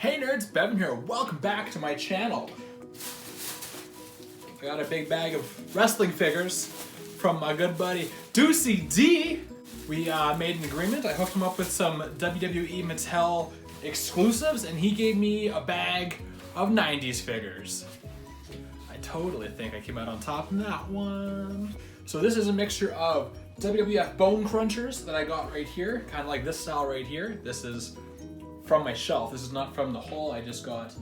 Hey nerds, Bevan here. Welcome back to my channel. I got a big bag of wrestling figures from my good buddy WCD. We made an agreement. I hooked him up with some WWE Mattel exclusives and he gave me a bag of 90s figures. I totally think I came out on top in that one. So this is a mixture of WWF Bone Crunchers that I got right here, kind of like this style right here. This is from my shelf. This is not from the haul I just got.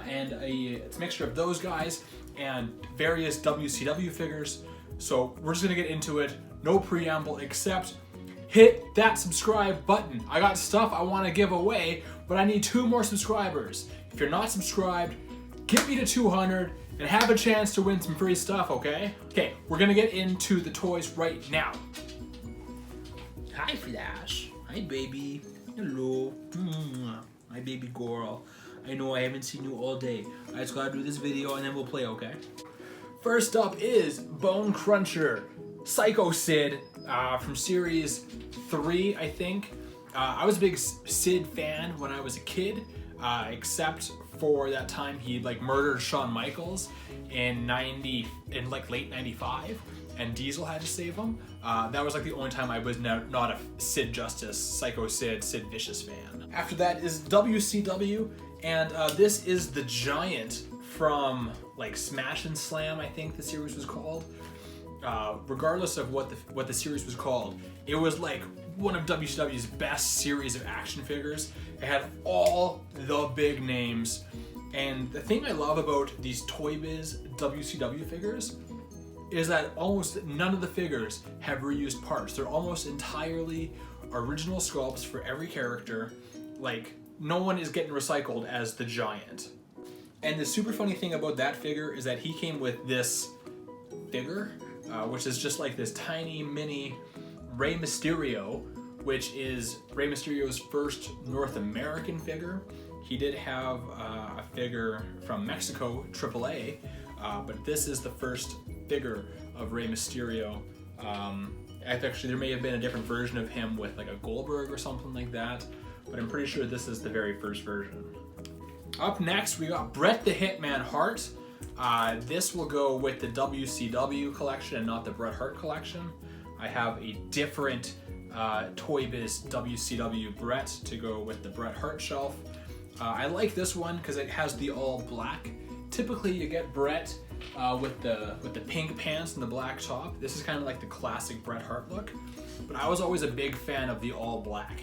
It's a mixture of those guys and various WCW figures. So we're just gonna get into it. No preamble except hit that subscribe button. I got stuff I wanna give away, but I need 2 more subscribers. If you're not subscribed, get me to 200 and have a chance to win some free stuff, okay? Okay, we're gonna get into the toys right now. Hi Flash, hi baby, hello, my baby girl. I know I haven't seen you all day. I just gotta do this video and then we'll play, okay? First up is Bone Cruncher, Psycho Sid from series 3, I think. I was a big Sid fan when I was a kid, except for that time he murdered Shawn Michaels in late 95, and Diesel had to save him. That was the only time I was not a Sid Justice, Psycho Sid, Sid Vicious fan. After that is WCW, and this is the Giant from Smash and Slam, I think the series was called. Regardless of what the series was called, it was one of WCW's best series of action figures. It had all the big names, and the thing I love about these Toy Biz WCW figures is that almost none of the figures have reused parts. They're almost entirely original sculpts for every character. No one is getting recycled as the Giant. And the super funny thing about that figure is that he came with this figure, which is just this tiny mini Rey Mysterio, which is Rey Mysterio's first North American figure. He did have a figure from Mexico, AAA, but this is the first figure of Rey Mysterio. Actually, there may have been a different version of him with a Goldberg or something like that, but I'm pretty sure this is the very first version. Up next, we got Bret the Hitman Hart. This will go with the WCW collection and not the Bret Hart collection. I have a different Toy Biz WCW Bret to go with the Bret Hart shelf. I like this one because it has the all black. Typically you get Bret with the pink pants and the black top. This is kind of the classic Bret Hart look, but I was always a big fan of the all black.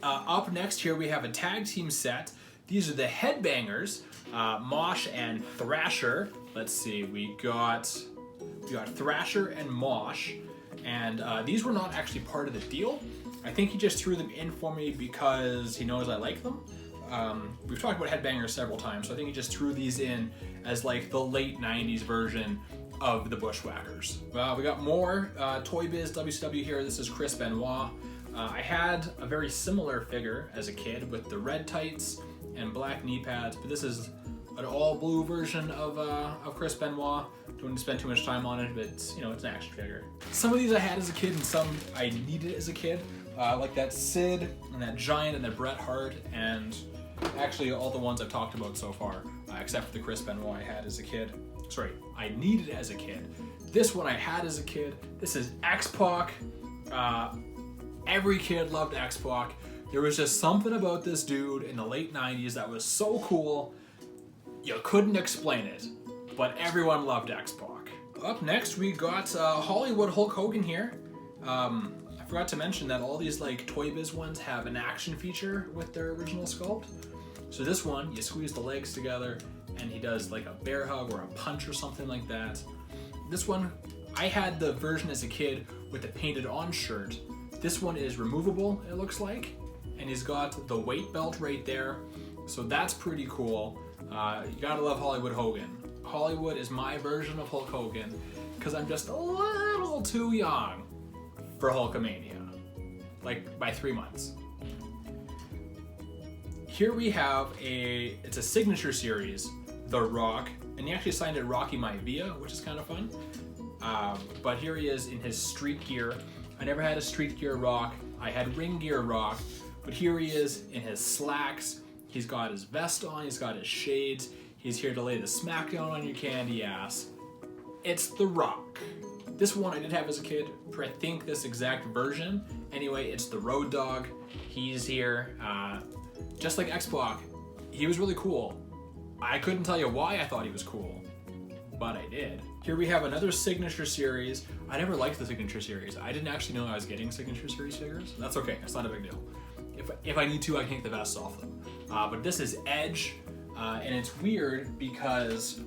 Up next here we have a tag team set. These are the Headbangers, Mosh and Thrasher. Let's see, we got Thrasher and Mosh, and these were not actually part of the deal. I think he just threw them in for me because he knows I like them. We've talked about Headbangers several times, so I think he just threw these in as the late 90s version of the Bushwhackers. We got more Toy Biz WCW here. This is Chris Benoit. I had a very similar figure as a kid with the red tights and black knee pads, but this is an all blue version of Chris Benoit. Don't want to spend too much time on it, but it's an action figure. Some of these I had as a kid and some I needed as a kid, like that Sid and that Giant and that Bret Hart, and actually all the ones I've talked about so far, except for the Chris Benoit I had as a kid. Sorry, I needed as a kid. This one I had as a kid. This is X-Pac. Every kid loved X-Pac. There was just something about this dude in the late 90s that was so cool, you couldn't explain it, but everyone loved X-Pac. Up next, we got Hollywood Hulk Hogan here. I forgot to mention that all these Toy Biz ones have an action feature with their original sculpt. So this one, you squeeze the legs together and he does a bear hug or a punch or something like that. This one, I had the version as a kid with the painted on shirt. This one is removable, it looks like, and he's got the weight belt right there, so that's pretty cool. You gotta love Hollywood Hogan. Hollywood is my version of Hulk Hogan because I'm just a little too young for Hulkamania, by 3 months. Here we have it's a signature series, The Rock, and he actually signed it Rocky Maivia, which is kind of fun. But here he is in his street gear. I never had a street gear Rock. I had ring gear Rock, but here he is in his slacks. He's got his vest on, he's got his shades, he's here to lay the smackdown on your candy ass. It's The Rock. This one I did have as a kid, for I think this exact version. Anyway, it's the Road Dogg. He's here, just like X-Pac. He was really cool. I couldn't tell you why I thought he was cool, but I did. Here we have another Signature Series. I never liked the Signature Series. I didn't actually know I was getting Signature Series figures. That's okay, it's not a big deal. If I need to, I can take the vests off them. But this is Edge, and it's weird because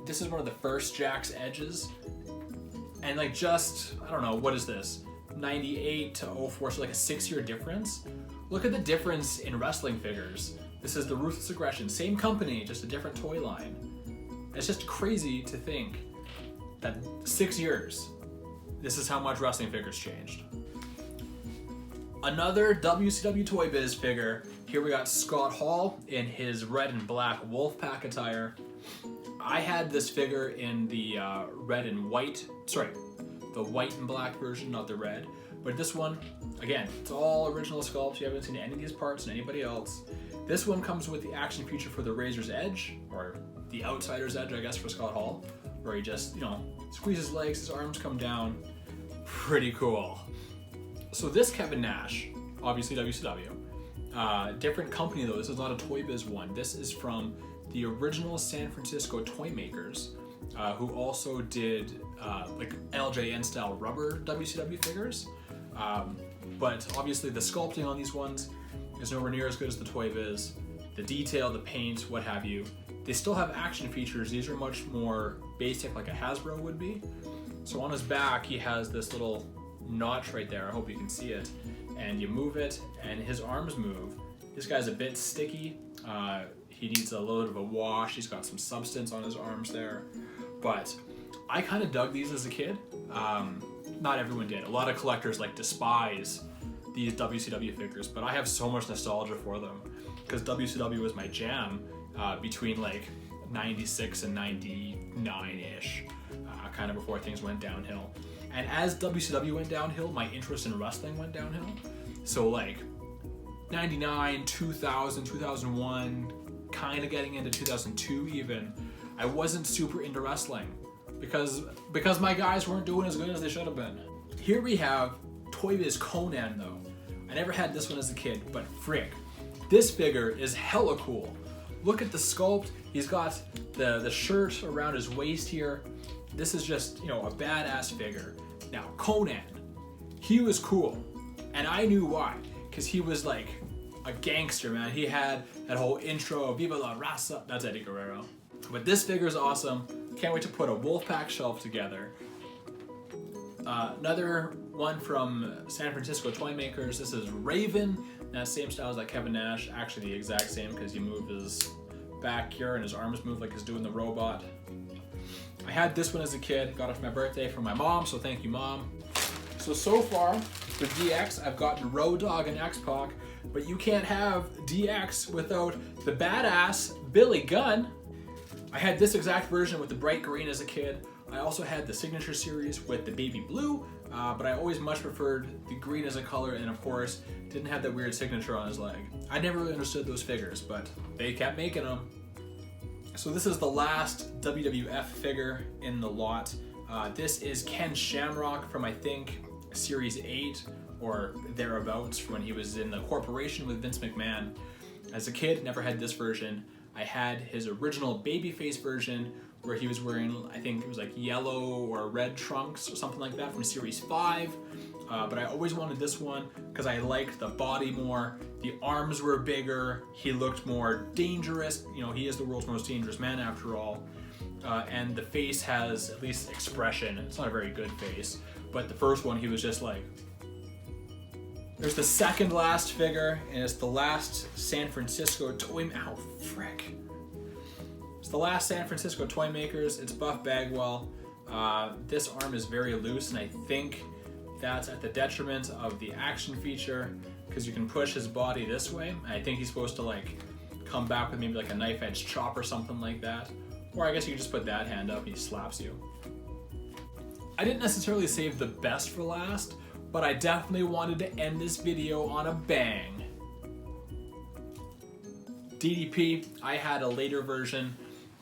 this is one of the first Jakks Edges. And like just, I don't know, what is this? 98 to 04, so like a 6-year difference. Look at the difference in wrestling figures. This is the Ruthless Aggression, same company, just a different toy line. It's just crazy to think that 6 years, this is how much wrestling figures changed. Another WCW Toy Biz figure. Here we got Scott Hall in his red and black Wolfpack attire. I had this figure in the red and white, sorry, the white and black version, not the red. But this one, again, it's all original sculpts. You haven't seen any of these parts in anybody else. This one comes with the action feature for the Razor's Edge, or the Outsider's Edge, I guess, for Scott Hall, where he just, you know, squeezes his legs, his arms come down. Pretty cool. So this Kevin Nash, obviously WCW, different company though. This is not a Toy Biz one. This is from the original San Francisco toy makers, who also did like LJN style rubber WCW figures. But obviously the sculpting on these ones is nowhere near as good as the Toy Biz. The detail, the paint, what have you. They still have action features. These are much more basic, like a Hasbro would be. So on his back, he has this little notch right there. I hope you can see it. And you move it, and his arms move. This guy's a bit sticky. He needs a little bit of a wash. He's got some substance on his arms there. But I kind of dug these as a kid. Not everyone did. A lot of collectors like despise these WCW figures, but I have so much nostalgia for them because WCW was my jam between like 96 and 99-ish, kind of before things went downhill. And as WCW went downhill, my interest in wrestling went downhill. So like 99, 2000, 2001, kind of getting into 2002 even, I wasn't super into wrestling because my guys weren't doing as good as they should have been. Here we have Toy Biz Conan though. I never had this one as a kid, but frick, this figure is hella cool. Look at the sculpt. He's got the shirt around his waist here. This is just, you know, a badass figure. Now, Conan, he was cool, and I knew why, because he was like a gangster, man. He had that whole intro, Viva la Raza, that's Eddie Guerrero. But this figure is awesome. Can't wait to put a Wolfpack shelf together. Another one from San Francisco Toy Makers. This is Raven, that same style as that Kevin Nash, actually the exact same because you move his back here and his arms move like he's doing the robot. I had this one as a kid, got it for my birthday from my mom, so thank you, Mom. So far, for DX, I've gotten Road Dogg and X-Pac, but you can't have DX without the badass Billy Gunn. I had this exact version with the bright green as a kid. I also had the Signature Series with the baby blue, but I always much preferred the green as a color, and of course, didn't have that weird signature on his leg. I never really understood those figures, but they kept making them. So this is the last WWF figure in the lot. This is Ken Shamrock from, I think, Series 8 or thereabouts, when he was in the corporation with Vince McMahon. As a kid, never had this version. I had his original babyface version where he was wearing, I think it was like yellow or red trunks or something like that from Series 5. But I always wanted this one because I liked the body more. The arms were bigger. He looked more dangerous. You know, he is the world's most dangerous man after all. And the face has at least expression. It's not a very good face, but the first one he was just like. There's the second last figure, and it's the last San Francisco toy. Ow, frick! It's the last San Francisco toy makers. It's Buff Bagwell. This arm is very loose, and I think that's at the detriment of the action feature because you can push his body this way. I think he's supposed to like come back with maybe like a knife edge chop or something like that. Or I guess you can just put that hand up and he slaps you. I didn't necessarily save the best for last, but I definitely wanted to end this video on a bang. DDP, I had a later version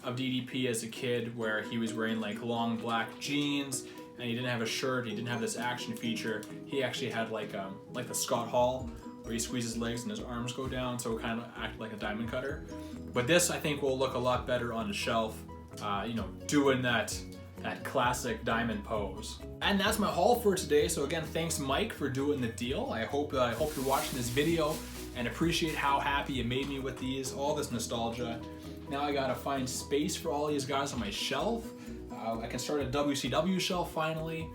of DDP as a kid where he was wearing like long black jeans and he didn't have a shirt, he didn't have this action feature. He actually had like the Scott Hall where he squeezes his legs and his arms go down, so it kind of acted like a diamond cutter. But this I think will look a lot better on the shelf, you know, doing that classic diamond pose. And that's my haul for today. So again, thanks Mike for doing the deal. I hope you're watching this video and appreciate how happy you made me with these, all this nostalgia. Now I gotta find space for all these guys on my shelf. I can start a WCW shelf finally.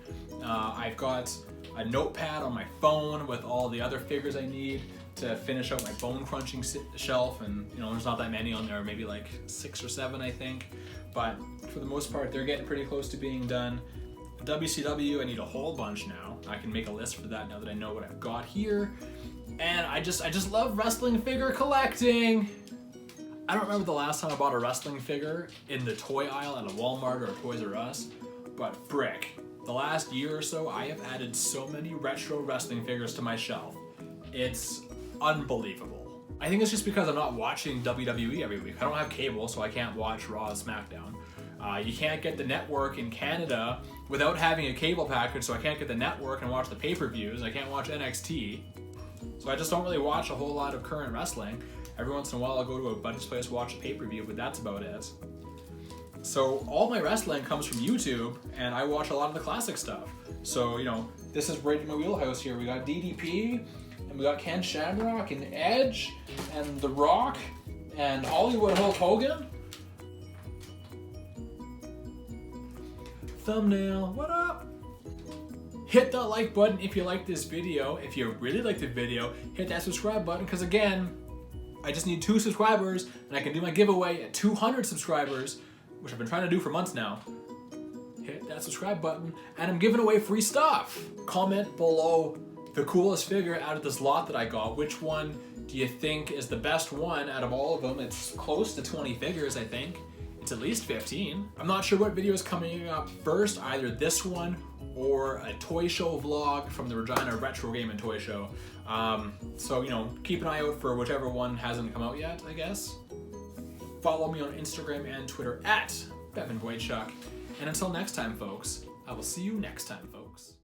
I've got a notepad on my phone with all the other figures I need to finish out my bone crunching shelf, and you know, there's not that many on there, maybe like 6 or 7 I think, but for the most part they're getting pretty close to being done. WCW, I need a whole bunch now. I can make a list for that now that I know what I've got here. And I just love wrestling figure collecting. I don't remember the last time I bought a wrestling figure in the toy aisle at a Walmart or a Toys R Us, but frick, the last year or so I have added so many retro wrestling figures to my shelf. It's unbelievable. I think it's just because I'm not watching WWE every week. I don't have cable, so I can't watch Raw and SmackDown. You can't get the network in Canada without having a cable package, so I can't get the network and watch the pay-per-views. I can't watch NXT. So I just don't really watch a whole lot of current wrestling. Every once in a while I'll go to a buddy's place, watch a pay-per-view, but that's about it. So all my wrestling comes from YouTube, and I watch a lot of the classic stuff. So, you know, this is right in my wheelhouse here. We got DDP, and we got Ken Shamrock, and Edge, and The Rock, and Hollywood Hulk Hogan. Thumbnail, what up? Hit that like button if you like this video. If you really like the video, hit that subscribe button, because again, I just need 2 subscribers and I can do my giveaway at 200 subscribers, which I've been trying to do for months now. Hit that subscribe button and I'm giving away free stuff. Comment below the coolest figure out of this lot that I got. Which one do you think is the best one out of all of them? It's close to 20 figures, I think. It's at least 15. I'm not sure what video is coming up first, either this one or a toy show vlog from the Regina Retro Game and Toy Show. So, you know, keep an eye out for whichever one hasn't come out yet, I guess. Follow me on Instagram and Twitter at BevanVoychuk. And until next time, folks, I will see you next time, folks.